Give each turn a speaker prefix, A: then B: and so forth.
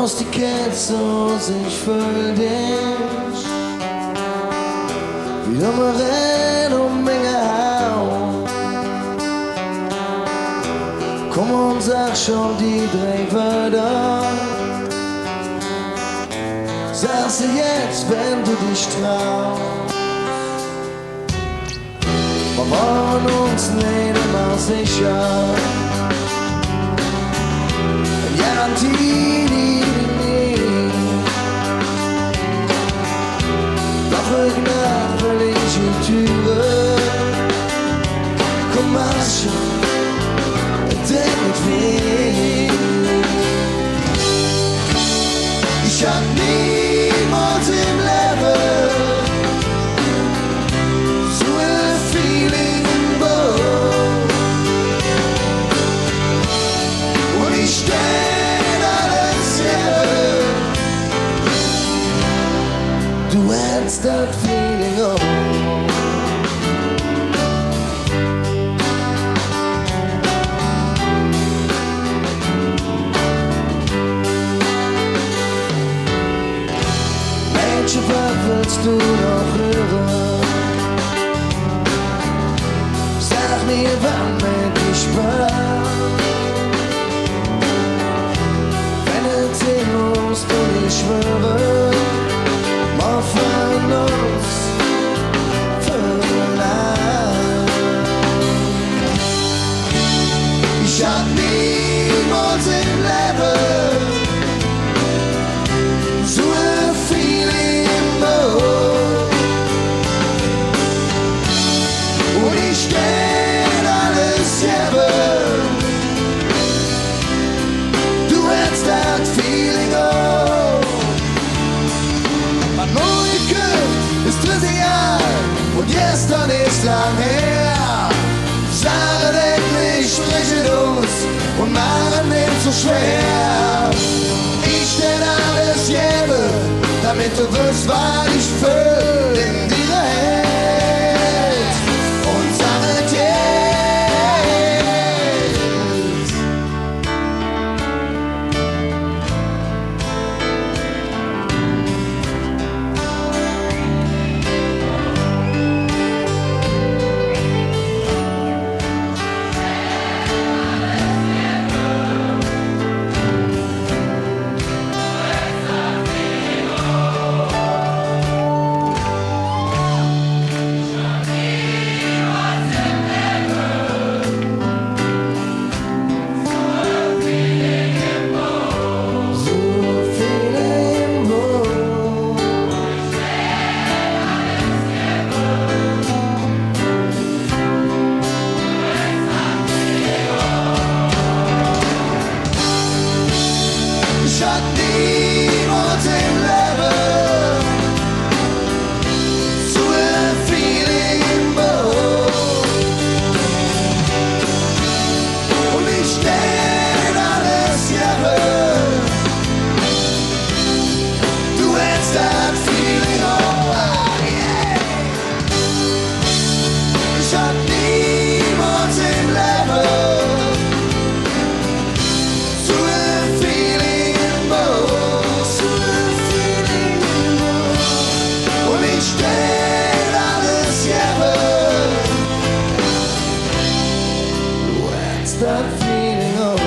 A: aus die Kätze und sich für dich. Wieder mal rennen und Menge hauen. Komm und sag schon die 3 Wörter. Sag sie jetzt, wenn du dich traust. Wir wollen uns nicht immer sicher. Garantie nie. Doch irgendwann will ich die Türe. Komm mal schon, denk mit mir. Ich hab niemals im Leben so ein Feeling im Boot. Und ich steh alles hier. Du hältst das Feeling auf. Was willst du noch hören? Sag mir, wann wird ich Spaß? Wenn es sehen musst und ich schwöre, wir freuen uns für Land. Ich hab niemals im Leben so ein Feeling. Und ich steh alles hier. Du hättest das Feeling auch. Man Moike ist 30 Jahre und gestern ist lang her. Sache endlich sprechen uns und machen nicht so schwer. Ich steh alles hier, damit du wirst, was ich fühl in dieser Welt und sag es jetzt. That feeling of